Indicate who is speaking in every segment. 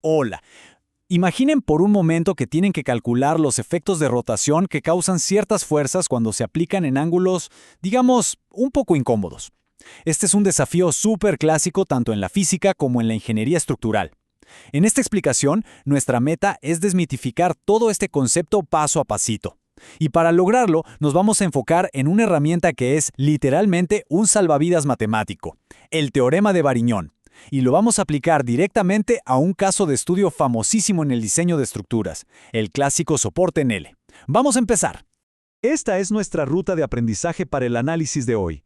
Speaker 1: Hola. Imaginen por un momento que tienen que calcular los efectos de rotación que causan ciertas fuerzas cuando se aplican en ángulos, digamos, un poco incómodos. Este es un desafío súper clásico tanto en la física como en la ingeniería estructural. En esta explicación, nuestra meta es desmitificar todo este concepto paso a pasito. Y para lograrlo, nos vamos a enfocar en una herramienta que es literalmente un salvavidas matemático, el teorema de Variñón. Y lo vamos a aplicar directamente a un caso de estudio famosísimo en el diseño de estructuras, el clásico soporte en L. Vamos a empezar.
Speaker 2: Esta es nuestra ruta de aprendizaje para el análisis de hoy.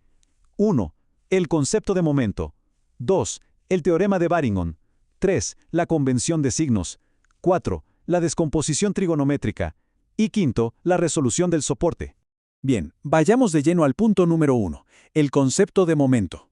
Speaker 2: 1. El concepto de momento. 2. El teorema de Variñón. 3. La convención de signos. 4. La descomposición trigonométrica. Y 5. La resolución del soporte.
Speaker 1: Bien, vayamos de lleno al punto número 1, el concepto de momento.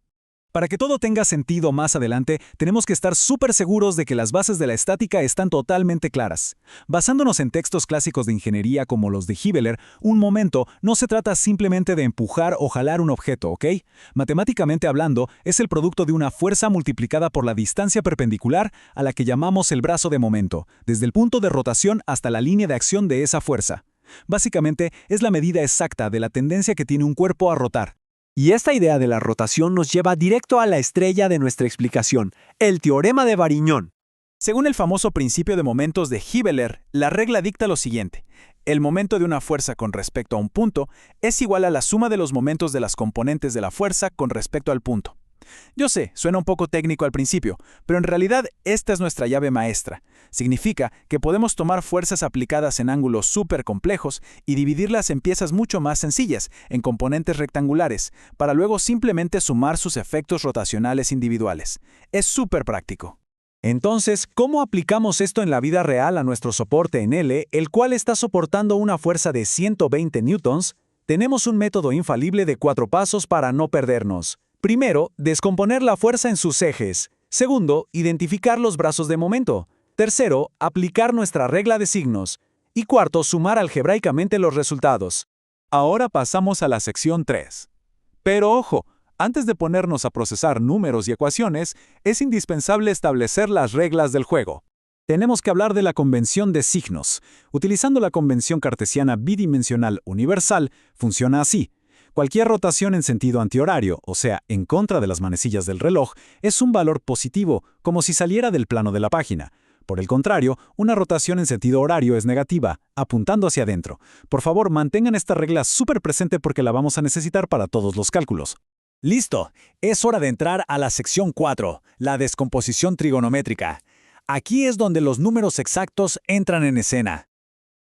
Speaker 1: Para que todo tenga sentido más adelante, tenemos que estar súper seguros de que las bases de la estática están totalmente claras. Basándonos en textos clásicos de ingeniería como los de Hibbeler, un momento no se trata simplemente de empujar o jalar un objeto, ¿ok? Matemáticamente hablando, es el producto de una fuerza multiplicada por la distancia perpendicular a la que llamamos el brazo de momento, desde el punto de rotación hasta la línea de acción de esa fuerza. Básicamente, es la medida exacta de la tendencia que tiene un cuerpo a rotar. Y esta idea de la rotación nos lleva directo a la estrella de nuestra explicación, el teorema de Variñón. Según el famoso principio de momentos de Hibbeler, la regla dicta lo siguiente: el momento de una fuerza con respecto a un punto es igual a la suma de los momentos de las componentes de la fuerza con respecto al punto. Yo sé, suena un poco técnico al principio, pero en realidad esta es nuestra llave maestra. Significa que podemos tomar fuerzas aplicadas en ángulos súper complejos y dividirlas en piezas mucho más sencillas, en componentes rectangulares, para luego simplemente sumar sus efectos rotacionales individuales. Es súper práctico. Entonces, ¿cómo aplicamos esto en la vida real a nuestro soporte en L, el cual está soportando una fuerza de 120 newtons? Tenemos un método infalible de 4 pasos para no perdernos. Primero, descomponer la fuerza en sus ejes. Segundo, identificar los brazos de momento. Tercero, aplicar nuestra regla de signos. Y cuarto, sumar algebraicamente los resultados. Ahora pasamos a la sección 3. Pero ojo, antes de ponernos a procesar números y ecuaciones, es indispensable establecer las reglas del juego. Tenemos que hablar de la convención de signos. Utilizando la convención cartesiana bidimensional universal, funciona así. Cualquier rotación en sentido antihorario, o sea, en contra de las manecillas del reloj, es un valor positivo, como si saliera del plano de la página. Por el contrario, una rotación en sentido horario es negativa, apuntando hacia adentro. Por favor, mantengan esta regla súper presente porque la vamos a necesitar para todos los cálculos. ¡Listo! Es hora de entrar a la sección 4, la descomposición trigonométrica. Aquí es donde los números exactos entran en escena.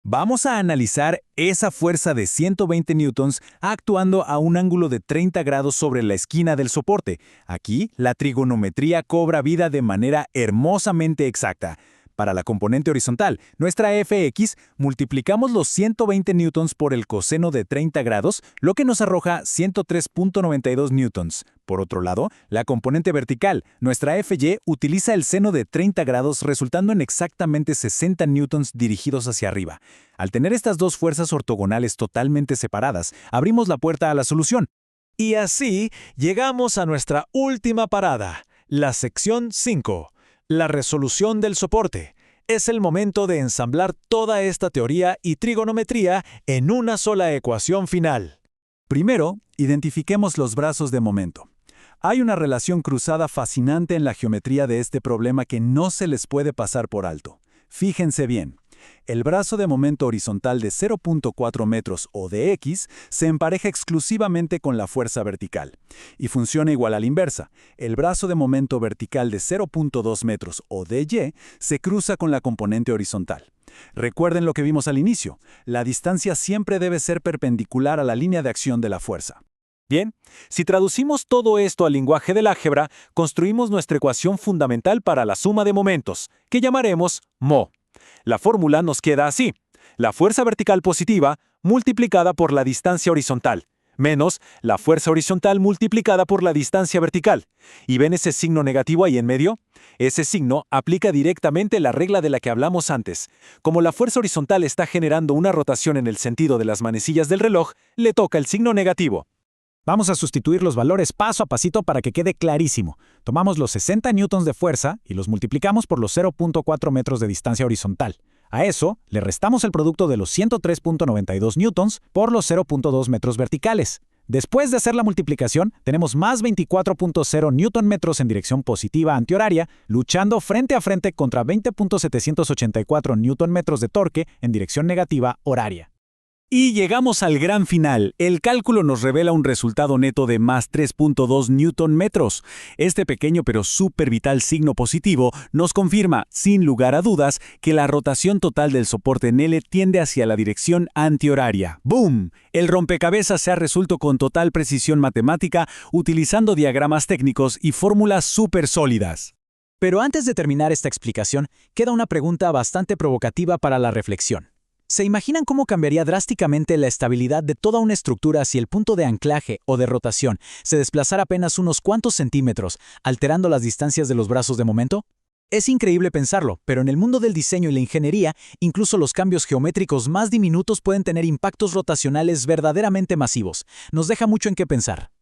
Speaker 1: Vamos a analizar esa fuerza de 120 newtons actuando a un ángulo de 30 grados sobre la esquina del soporte. Aquí, la trigonometría cobra vida de manera hermosamente exacta. Para la componente horizontal, nuestra Fx, multiplicamos los 120 newtons por el coseno de 30 grados, lo que nos arroja 103.92 newtons. Por otro lado, la componente vertical, nuestra Fy, utiliza el seno de 30 grados, resultando en exactamente 60 newtons dirigidos hacia arriba. Al tener estas dos fuerzas ortogonales totalmente separadas, abrimos la puerta a la solución. Y así llegamos a nuestra última parada, la sección 5. La resolución del soporte. Es el momento de ensamblar toda esta teoría y trigonometría en una sola ecuación final. Primero, identifiquemos los brazos de momento. Hay una relación cruzada fascinante en la geometría de este problema que no se les puede pasar por alto. Fíjense bien. El brazo de momento horizontal de 0.4 metros o de X se empareja exclusivamente con la fuerza vertical. Y funciona igual a la inversa. El brazo de momento vertical de 0.2 metros o de Y se cruza con la componente horizontal. Recuerden lo que vimos al inicio. La distancia siempre debe ser perpendicular a la línea de acción de la fuerza. Bien, si traducimos todo esto al lenguaje del álgebra, construimos nuestra ecuación fundamental para la suma de momentos, que llamaremos μ. La fórmula nos queda así: la fuerza vertical positiva multiplicada por la distancia horizontal, menos la fuerza horizontal multiplicada por la distancia vertical. ¿Y ven ese signo negativo ahí en medio? Ese signo aplica directamente la regla de la que hablamos antes. Como la fuerza horizontal está generando una rotación en el sentido de las manecillas del reloj, le toca el signo negativo. Vamos a sustituir los valores paso a pasito para que quede clarísimo. Tomamos los 60 newtons de fuerza y los multiplicamos por los 0.4 metros de distancia horizontal. A eso, le restamos el producto de los 103.92 newtons por los 0.2 metros verticales. Después de hacer la multiplicación, tenemos más 24.0 newton-metros en dirección positiva antihoraria, luchando frente a frente contra 20.784 newton-metros de torque en dirección negativa horaria. Y llegamos al gran final. El cálculo nos revela un resultado neto de más 3.2 newton-metros. Este pequeño pero súper vital signo positivo nos confirma, sin lugar a dudas, que la rotación total del soporte en L tiende hacia la dirección antihoraria. ¡Boom! El rompecabezas se ha resuelto con total precisión matemática, utilizando diagramas técnicos y fórmulas súper sólidas. Pero antes de terminar esta explicación, queda una pregunta bastante provocativa para la reflexión. ¿Se imaginan cómo cambiaría drásticamente la estabilidad de toda una estructura si el punto de anclaje o de rotación se desplazara apenas unos cuantos centímetros, alterando las distancias de los brazos de momento? Es increíble pensarlo, pero en el mundo del diseño y la ingeniería, incluso los cambios geométricos más diminutos pueden tener impactos rotacionales verdaderamente masivos. Nos deja mucho en qué pensar.